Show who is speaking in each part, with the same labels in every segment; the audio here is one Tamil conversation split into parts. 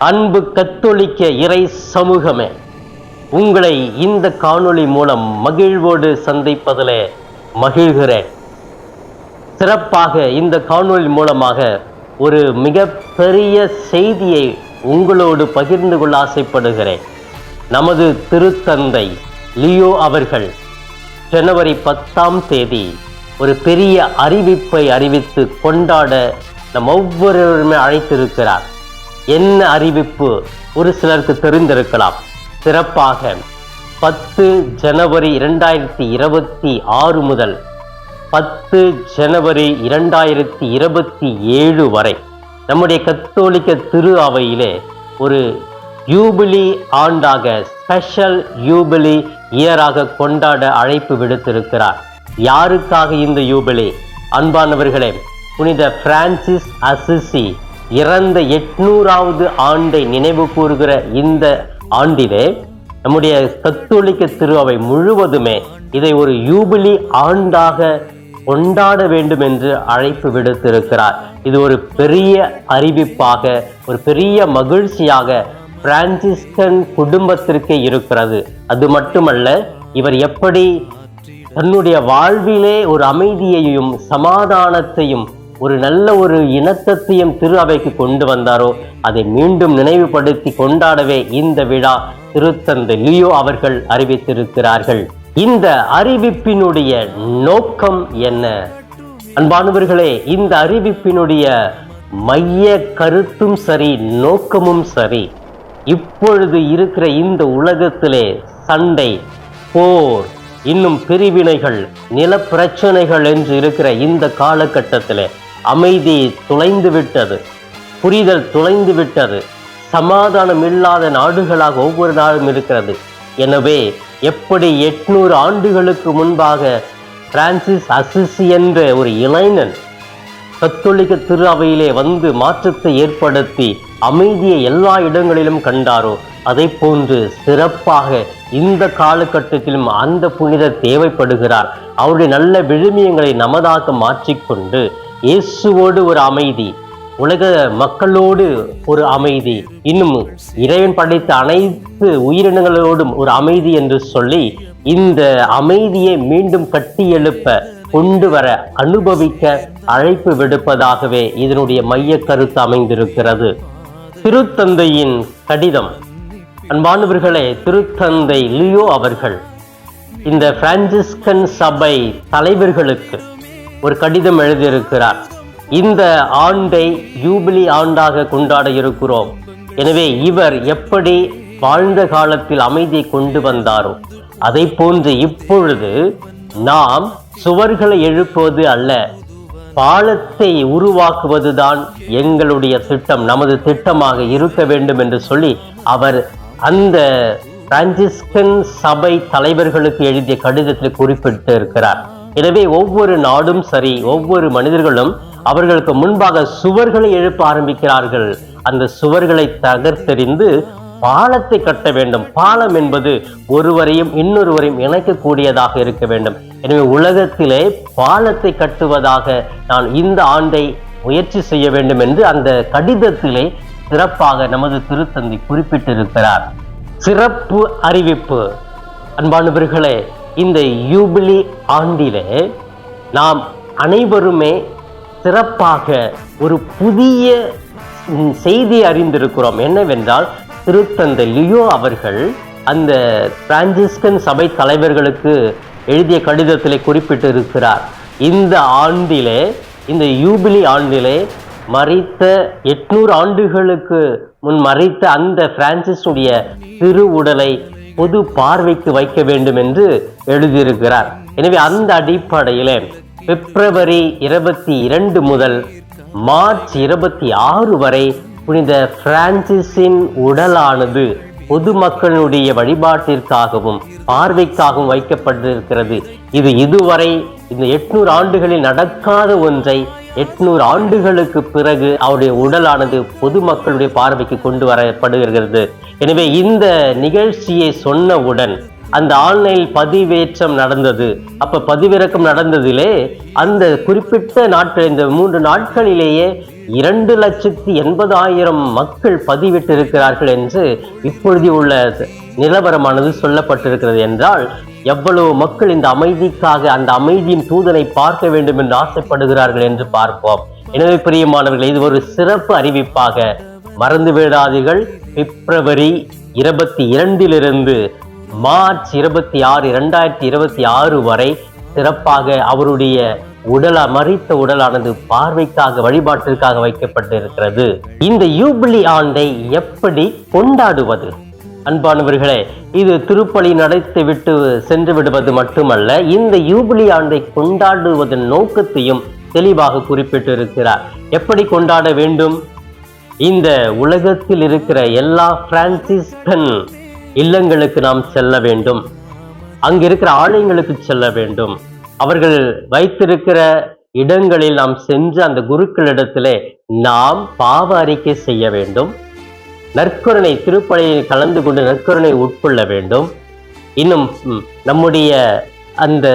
Speaker 1: அன்பு கத்தோலிக்க இறை சமூகமே, உங்களை இந்த காணொளி மூலம் மகிழ்வோடு சந்திப்பதிலே மகிழ்கிறேன். சிறப்பாக இந்த காணொளி மூலமாக ஒரு மிகப்பெரிய செய்தியை உங்களோடு பகிர்ந்து கொள்ள ஆசைப்படுகிறேன். நமது திருத்தந்தை லியோ அவர்கள் ஜனவரி 10ஆம் தேதி ஒரு பெரிய அறிவிப்பை அறிவித்து கொண்டாட நம் ஒவ்வொருவருமே அழைத்திருக்கிறார். என்ன அறிவிப்பு? ஒரு சிலருக்கு தெரிந்திருக்கலாம். சிறப்பாக 10 ஜனவரி 2026 முதல் 10 ஜனவரி 2027 வரை நம்முடைய கத்தோலிக்க திரு அவையிலே ஒரு யூபிலி ஆண்டாக, ஸ்பெஷல் யூபிலி இயராக கொண்டாட அழைப்பு விடுத்திருக்கிறார். யாருக்காக இந்த யூபிலி? அன்பானவர்களே, புனித பிரான்சிஸ் அசிசி இறந்த 800வது ஆண்டை நினைவு கூறுகிற இந்த ஆண்டிலே நம்முடைய கத்தோலிக்க திரு அவை முழுவதுமே இதை ஒரு யூபிலி ஆண்டாக கொண்டாட வேண்டும் என்று அழைப்பு விடுத்திருக்கிறார். இது ஒரு பெரிய அறிவிப்பாக, ஒரு பெரிய மகிழ்ச்சியாக பிரான்சிஸ்கன் குடும்பத்திற்கே இருக்கிறது. அது மட்டுமல்ல, இவர் எப்படி தன்னுடைய வாழ்விலே ஒரு அமைதியையும் சமாதானத்தையும் ஒரு நல்ல ஒரு இணக்கத்தையும் திரு அவைக்கு கொண்டு வந்தாரோ அதை மீண்டும் நினைவுபடுத்தி கொண்டாடவே இந்த விழா திருத்தந்தை லியோ அவர்கள் அறிவித்திருக்கிறார்கள். இந்த அறிவிப்பினுடைய நோக்கம் என்ன? அன்பானவர்களே, இந்த அறிவிப்பினுடைய மைய கருத்தும் சரி, நோக்கமும் சரி, இப்பொழுது இருக்கிற இந்த உலகத்திலே சண்டை, போர், இன்னும் பிரிவினைகள், நில பிரச்சனைகள் என்று இருக்கிற இந்த காலகட்டத்திலே அமைதி தொலைந்து விட்டது, புரிதல் தொலைந்து விட்டது, சமாதானம் இல்லாத நாடுகளாக ஒவ்வொரு நாளும் இருக்கிறது. எனவே எப்படி 800 ஆண்டுகளுக்கு முன்பாக பிரான்சிஸ் அசிசி என்ற ஒரு இளைஞன் கத்தோலிக்க திரு அவையிலே வந்து மாற்றத்தை ஏற்படுத்தி அமைதியை எல்லா இடங்களிலும் கண்டாரோ, அதை போன்று சிறப்பாக இந்த காலகட்டத்திலும் அந்த புனிதர் தேவைப்படுகிறார். அவருடைய நல்ல விழுமியங்களை நமதாக மாற்றிக்கொண்டு இயேசுவோடு ஒரு அமைதி, உலக மக்களோடு ஒரு அமைதி, இன்னும் இறைவன் படைத்த அனைத்து உயிரினங்களோடும் ஒரு அமைதி என்று சொல்லி இந்த அமைதியை மீண்டும் கட்டி எழுப்ப, கொண்டு வர, அனுபவிக்க அழைப்பு விடுப்பதாகவே இதனுடைய மைய கருத்து அமைந்திருக்கிறது. திருத்தந்தையின் கடிதம். அன்பானவர்களே, திருத்தந்தை லியோ அவர்கள் இந்த பிரான்சிஸ்கன் சபை தலைவர்களுக்கு ஒரு கடிதம் எழுதியிருக்கிறார். இந்த ஆண்டை யூபிலி ஆண்டாக கொண்டாட இருக்கிறோம். எனவே இவர் எப்படி வாழ்ந்த காலத்தில் அமைதியை கொண்டு வந்தாரோ அதை போன்று இப்பொழுது நாம் சுவர்களை எழுப்புவது அல்ல, பாலத்தை உருவாக்குவதுதான் எங்களுடைய திட்டம், நமது திட்டமாக இருக்க வேண்டும் என்று சொல்லி அவர் அந்த பிரான்சிஸ்கன் சபை தலைவர்களுக்கு எழுதிய கடிதத்தில் குறிப்பிட்டு இருக்கிறார். எனவே ஒவ்வொரு நாடும் சரி, ஒவ்வொரு மனிதர்களும் அவர்களுக்கு முன்பாக சுவர்களை எழுப்ப ஆரம்பிக்கிறார்கள். அந்த சுவர்களை தகர்த்தெறிந்து பாலத்தை கட்ட வேண்டும். பாலம் என்பது ஒருவரையும் இன்னொருவரையும் இணைக்கக்கூடியதாக இருக்க வேண்டும். எனவே உலகத்திலே பாலத்தை கட்டுவதாக நான் இந்த ஆண்டை முயற்சி செய்ய வேண்டும் என்று அந்த கடிதத்திலே சிறப்பாக நமது திருத்தந்தை குறிப்பிட்டிருக்கிறார். சிறப்பு அறிவிப்பு. அன்பானவர்களே, இந்த யூபிலி ஆண்டிலே நாம் அனைவருமே சிறப்பாக ஒரு புதிய செய்தி அறிந்திருக்கிறோம். என்னவென்றால், திருத்தந்தை லியோ அவர்கள் அந்த பிரான்சிஸ்கன் சபை தலைவர்களுக்கு எழுதிய கடிதத்திலே குறிப்பிட்டு இருக்கிறார். இந்த ஆண்டிலே, இந்த யூபிலி ஆண்டிலே மரித்த 800 ஆண்டுகளுக்கு முன் மரித்த அந்த பிரான்சிஸுடைய திரு உடலை பொது பார்வைக்கு வைக்க வேண்டும் என்று எழுதியிருக்கிறார். எனவே அந்த அடிப்படையிலே பிப்ரவரி 22 முதல் மார்ச் 26 வரை புனித பிரான்சிஸின் உடலானது பொதுமக்களுடைய வழிபாட்டிற்காகவும் பார்வைக்காகவும் வைக்கப்பட்டிருக்கிறது. இது இதுவரை இந்த 800 ஆண்டுகளில் நடக்காத ஒன்றை 800 ஆண்டுகளுக்கு பிறகு அவருடைய உடலானது பொதுமக்களுடைய பார்வைக்கு கொண்டு வரப்படுகிறது. எனவே இந்த நிகழ்ச்சியை சொன்னவுடன் அந்த ஆன்லைன் பதிவேற்றம் நடந்தது. அப்ப பதிவிறக்கம் நடந்ததிலே அந்த குறிப்பிட்ட நாட்கள், இந்த 3 நாட்களிலேயே 2,80,000 மக்கள் பதிவிட்டிருக்கிறார்கள் என்று இப்பொழுது உள்ள நிலவரமானது சொல்லப்பட்டிருக்கிறது என்றால் எவ்வளவு மக்கள் இந்த அமைதிக்காக அந்த அமைதியின் தூதனை பார்க்க வேண்டும் என்று ஆசைப்படுகிறார்கள் என்று பார்ப்போம். எனவே பிரியமானவர்கள், இது ஒரு சிறப்பு அறிவிப்பாக மறந்து விடாதீர்கள். பிப்ரவரி 22 மார்ச் 26, 2026 வரை சிறப்பாக அவருடைய மரித்த உடலானது பார்வைக்காக வழிபாட்டிற்காக வைக்கப்பட்டிருக்கிறது. இந்த யூபிலி ஆண்டை எப்படி கொண்டாடுவது? அன்பானவர்களே, இது திருப்பலி நடத்தி விட்டு சென்று விடுவது மட்டுமல்ல, இந்த யூபிலி ஆண்டை கொண்டாடுவதன் நோக்கத்தையும் தெளிவாக குறிப்பிட்டிருக்கிறார். எப்படி கொண்டாட வேண்டும்? இந்த உலகத்தில் இருக்கிற எல்லா பிரான்சிஸ்கன் இல்லங்களுக்கு நாம் செல்ல வேண்டும். அங்கிருக்கிற ஆலயங்களுக்கு செல்ல வேண்டும். அவர்கள் வைத்திருக்கிற இடங்களில் நாம் சென்று அந்த குருக்களிடத்திலே நாம் பாவ அறிக்கை செய்ய வேண்டும். நற்கருணை திருப்பலியில் கலந்து கொண்டு நற்கருணை உட்கொள்ள வேண்டும். இன்னும் நம்முடைய அந்த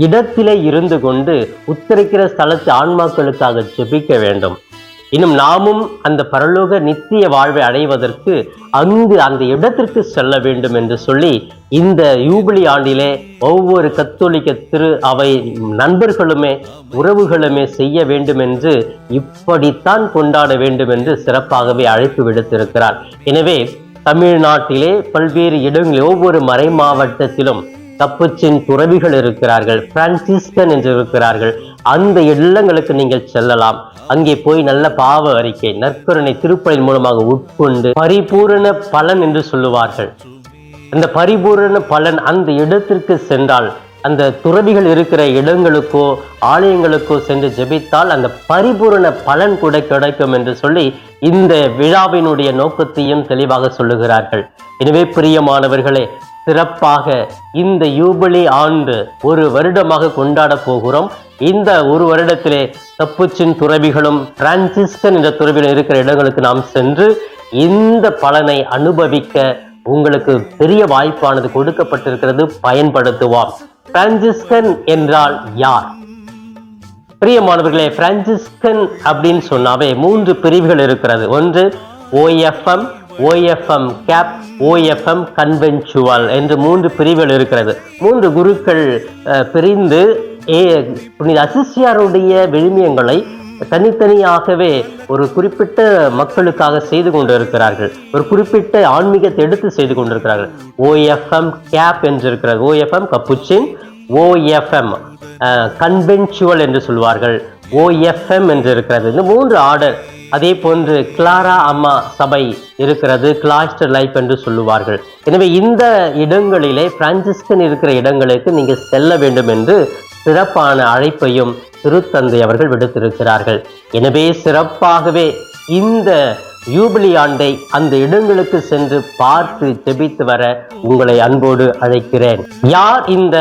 Speaker 1: இடத்திலே இருந்து கொண்டு உத்தரிக்கிற ஸ்தலத்து ஆன்மாக்களுக்காக ஜெபிக்க வேண்டும். இன்னும் நாமும் அந்த பரலோக நித்திய வாழ்வை அடைவதற்கு அங்கு அந்த இடத்திற்கு செல்ல வேண்டும் என்று சொல்லி இந்த யூபிலி ஆண்டிலே ஒவ்வொரு கத்தோலிக்க திரு அவை நண்பர்களுமே உறவுகளுமே செய்ய வேண்டும் என்று இப்படித்தான் கொண்டாட வேண்டும் என்று சிறப்பாகவே அழைப்பு விடுத்திருக்கிறார். எனவே தமிழ்நாட்டிலே பல்வேறு இடங்களில் ஒவ்வொரு மறை மாவட்டத்திலும் கப்புச்சின் துறவிகள் இருக்கிறார்கள், பிரான்சிஸ்கன் என்று இருக்கிறார்கள். அந்த இல்லங்களுக்கு நீங்கள் செல்லலாம். அங்கே போய் நல்ல பாவ அறிக்கை நற்கருணை திருப்பலின் மூலமாக உட்கொண்டு பரிபூரண பலன் என்று சொல்லுவார்கள். அந்த பரிபூரண பலன் அந்த இடத்திற்கு சென்றால், அந்த துறவிகள் இருக்கிற இடங்களுக்கோ ஆலயங்களுக்கோ சென்று ஜெபித்தால் அந்த பரிபூரண பலன் கூட கிடைக்கும் என்று சொல்லி இந்த விழாவினுடைய நோக்கத்தையும் தெளிவாக சொல்லுகிறார்கள். எனவே பிரியமானவர்களே, சிறப்பாக இந்த யூபிலி ஆண்டு ஒரு வருடமாக கொண்டாட போகிறோம். இந்த ஒரு வருடத்திலே கப்புச்சின் துறவிகளும் பிரான்சிஸ்கன் என்ற துறவிகள் இருக்கிற இடங்களுக்கு நாம் சென்று இந்த பலனை அனுபவிக்க உங்களுக்கு பெரிய வாய்ப்பானது கொடுக்கப்பட்டிருக்கிறது. பயன்படுத்துவோம். பிரான்சிஸ்கன் என்றால் யார்? பிரியமானவர்களே, பிரான்சிஸ்கன் அப்படின்னு சொன்னாவே 3 பிரிவுகள் இருக்கிறது. ஒன்று OFM, OFM கேப், OFM கன்வென்சுவல் என்று 3 பிரிவுகள் இருக்கிறது. 3 குருக்கள் பிரிந்து புனித அசிசியாருடைய விழுமியங்களை தனித்தனியாகவே ஒரு குறிப்பிட்ட மக்களுக்காக செய்து கொண்டிருக்கிறார்கள். ஒரு குறிப்பிட்ட ஆன்மீகத்தை எடுத்து செய்து கொண்டிருக்கிறார்கள். OFM கேப் என்று இருக்கிறது, OFM கப்புச்சின், OFM கன்வென்சுவல் என்று சொல்வார்கள், OFM என்று இருக்கிறது. இந்த 3 ஆர்டர். அதே போன்று கிளாரா அம்மா சபை இருக்கிறது, கிளாஸ்டர் லைஃப் என்று சொல்லுவார்கள். எனவே இந்த இடங்களிலே பிரான்சிஸ்கன் இருக்கிற இடங்களுக்கு நீங்கள் செல்ல வேண்டும் என்று சிறப்பான அழைப்பையும் திருத்தந்தை அவர்கள் விடுத்திருக்கிறார்கள். எனவே சிறப்பாகவே இந்த யூபிலி ஆண்டை அந்த இடங்களுக்கு சென்று பார்த்து ஜெபித்து வர உங்களை அன்போடு அழைக்கிறேன். யார் இந்த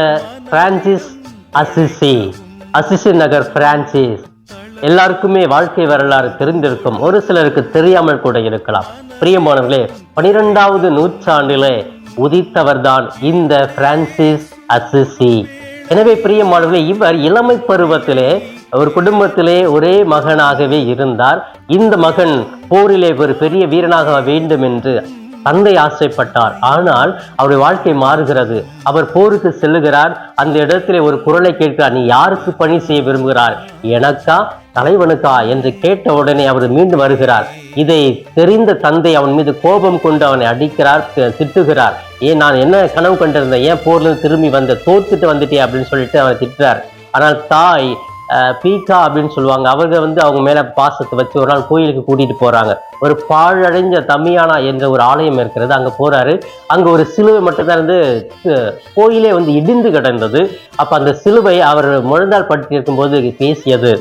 Speaker 1: பிரான்சிஸ் அசிசி? அசிசி நகர் பிரான்சிஸ் எல்லாருக்குமே வாழ்க்கை வரலாறு தெரிந்திருக்கும், ஒரு சிலருக்கு தெரியாமல் கூட இருக்கலாம். பிரியமானவர்களே, 12வது நூற்றாண்டிலே உதித்தவர்தான் இந்த பிரான்சிஸ் அசிசி. எனவே பிரியமானவர்களே, இவர் இளமை பருவத்திலே ஒரு குடும்பத்திலே ஒரே மகனாகவே இருந்தார். இந்த மகன் போரிலே ஒரு பெரிய வீரனாக வேண்டும் என்று தந்தை ஆசைப்பட்டார். ஆனால் அவருடைய வாழ்க்கை மாறுகிறது. அவர் போருக்கு செல்லுகிறார். அந்த இடத்திலே ஒரு குரலை கேட்கிறார், நீ யாருக்கு பணி செய்ய விரும்புகிறார், எனக்கா தலைவனுக்கா என்று கேட்ட உடனே அவர் மீண்டும் வருகிறார். இதை தெரிந்த தந்தை அவன் மீது கோபம் கொண்டு அவனை அடிக்கிறார், திட்டுகிறார். நான் என்ன கனவு கண்டிருந்தேன், ஏன் போர்ல திரும்பி வந்த, தோத்துட்டு வந்துட்டே அப்படின்னு சொல்லிட்டு அவனை திட்டுறார். ஆனால் தாய் பீகா அப்படின்னு சொல்லுவாங்க, அவங்க அவங்க மேல பாசத்தை வச்சு ஒரு நாள் கோயிலுக்கு கூட்டிட்டு போறாங்க. ஒரு பாழடைஞ்ச தமியானா என்ற ஒரு ஆலயம் இருக்கிறது, அங்க போறாரு. அங்க ஒரு சிலுவை மட்டும்தான் இருந்து கோயிலே இடிந்து கிடந்தது. அப்ப அந்த சிலுவை அவர் முழந்தால் பட்டு இருக்கும்போது பேசியது,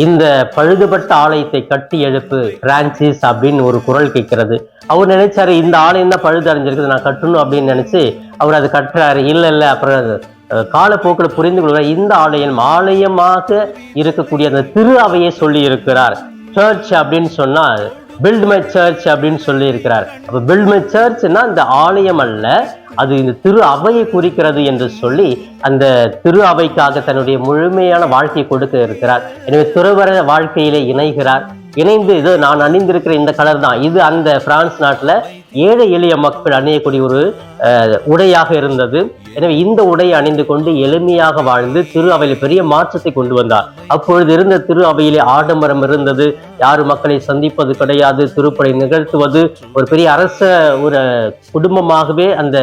Speaker 1: இந்த பழுதுபட்ட ஆலயத்தை கட்டி எழுப்பு பிரான்சிஸ் அப்படின்னு ஒரு குரல் கேட்கிறது. அவர் நினைச்சாரு, இந்த ஆலயம் தான் பழுது அடைஞ்சிருக்குது, நான் கட்டணும் அப்படின்னு நினைச்சு அவர் அது கட்டுறாரு. இல்லை அப்புறம் காலப்போக்கில் புரிந்து கொள்கிறார், இந்த ஆலயமாக இருக்கக்கூடிய அந்த திரு அவையை சொல்லி இருக்கிறார். சர்ச் அப்படின்னு சொன்னா பில்ட் மை சர்ச் அப்படின்னு சொல்லி இருக்கிறார். அப்ப பில்ட் மை சர்ச்னா இந்த ஆலயம் அல்ல, அது இந்த திரு அவையை குறிக்கிறது என்று சொல்லி அந்த திரு அவைக்காக தன்னுடைய முழுமையான வாழ்க்கையை கொடுக்க இருக்கிறார். எனவே துறவற வாழ்க்கையிலே இணைகிறார். இணைந்து இது நான் அணிந்திருக்கிற இந்த கலர் தான், இது அந்த பிரான்ஸ் நாட்டுல ஏழை எளிய மக்கள் அணியக்கூடிய ஒரு உடையாக இருந்தது. எனவே இந்த உடையை அணிந்து கொண்டு எளிமையாக வாழ்ந்து திரு அவையில் பெரிய மாற்றத்தை கொண்டு வந்தார். அப்பொழுது இருந்த திரு அவையிலே ஆடம்பரம் இருந்தது, யாரும் மக்களை சந்திப்பது கிடையாது, திருப்படை நிகழ்த்துவது ஒரு பெரிய அரச ஒரு குடும்பமாகவே அந்த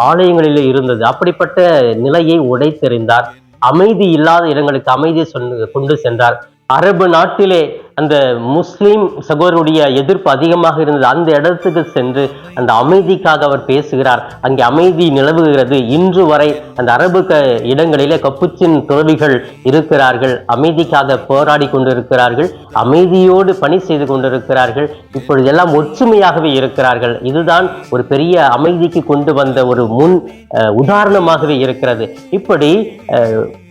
Speaker 1: ஆலயங்களிலே இருந்தது. அப்படிப்பட்ட நிலையை உடைத்தெறிந்தார். அமைதி இல்லாத இடங்களுக்கு அமைதியை கொண்டு சென்றார். அரபு நாட்டிலே அந்த முஸ்லிம் சகோதரருடைய எதிர்ப்பு அதிகமாக இருந்தது. அந்த இடத்துக்கு சென்று அந்த அமைதிக்காக அவர் பேசுகிறார். அங்கே அமைதி நிலவுகிறது. இன்று வரை அந்த அரபு இடங்களிலே கப்புச்சின் துறவிகள் இருக்கிறார்கள், அமைதிக்காக போராடி கொண்டிருக்கிறார்கள், அமைதியோடு பணி செய்து கொண்டிருக்கிறார்கள். இப்பொழுது எல்லாம் ஒற்றுமையாகவே இருக்கிறார்கள். இதுதான் ஒரு பெரிய அமைதிக்கு கொண்டு வந்த ஒரு முன் உதாரணமாகவே இருக்கிறது. இப்படி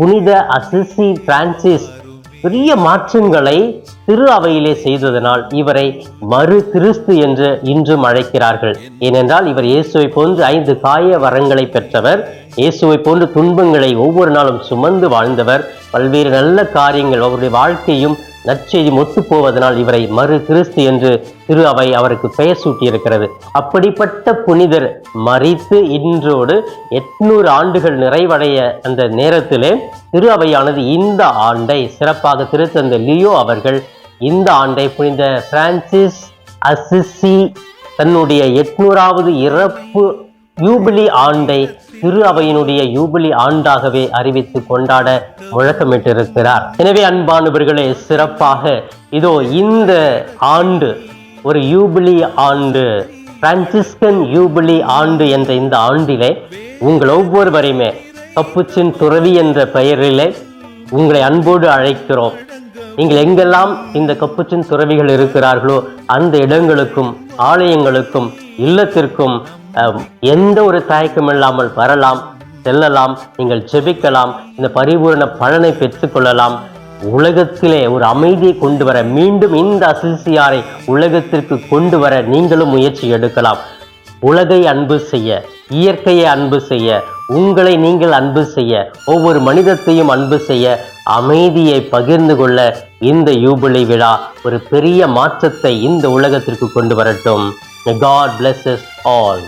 Speaker 1: புனித அசிசி பிரான்சிஸ் பெரிய மாற்றங்களை திரு அவையிலே செய்ததனால் இவரை மறு கிறிஸ்து என்று இன்றும் அழைக்கிறார்கள். ஏனென்றால் இவர் இயேசுவை போன்று 5 காய வரங்களை பெற்றவர், இயேசுவை போன்று துன்பங்களை ஒவ்வொரு நாளும் சுமந்து வாழ்ந்தவர். பல்வேறு நல்ல காரியங்கள் அவருடைய வாழ்க்கையும் நற்செய்தி ஒத்துப்போவதனால் இவரை மறு கிறிஸ்து என்று திரு அவை அவருக்கு பெயர் சூட்டியிருக்கிறது. அப்படிப்பட்ட புனிதர் மரித்து இன்றோடு 800 ஆண்டுகள் நிறைவடைய அந்த நேரத்திலே திரு அவையானது இந்த ஆண்டை சிறப்பாக திருத்தந்தை லியோ அவர்கள் இந்த ஆண்டை புனித பிரான்சிஸ் அசிசி தன்னுடைய 800வது இறப்பு யூபிலி ஆண்டை திரு அவையினுடைய யூபிலி ஆண்டாகவே அறிவித்து கொண்டாட முழக்கமிட்டிருக்கிறார். எனவே அன்பானவர்களே, சிறப்பாக இதோ இந்த ஆண்டு ஒரு யூபிலி ஆண்டு, பிரான்சிஸ்கன் யூபிலி ஆண்டு என்ற இந்த ஆண்டிலே உங்கள் ஒவ்வொருவரையுமே கப்புச்சின் துறவி என்ற பெயரிலே உங்களை அன்போடு அழைக்கிறோம். நீங்கள் எங்கெல்லாம் இந்த கப்புச்சின் துறவிகள் இருக்கிறார்களோ அந்த இடங்களுக்கும் ஆலயங்களுக்கும் இல்லத்திற்கும் எந்த ஒரு தயக்கம் இல்லாமல் வரலாம், செல்லலாம், நீங்கள் ஜெபிக்கலாம், இந்த பரிபூரண பலனை பெற்றுக்கொள்ளலாம். உலகத்திலே ஒரு அமைதியை கொண்டு வர, மீண்டும் இந்த அசிசியாரை உலகத்திற்கு கொண்டு வர நீங்களும் முயற்சி எடுக்கலாம். உலகை அன்பு செய்ய, இயற்கையை அன்பு செய்ய, உங்களை நீங்கள் அன்பு செய்ய, ஒவ்வொரு மனிதத்தையும் அன்பு செய்ய, அமைதியை பகிர்ந்து கொள்ள இந்த யூபிலி விழா ஒரு பெரிய மாற்றத்தை இந்த உலகத்திற்கு கொண்டு வரட்டும். God bless us all.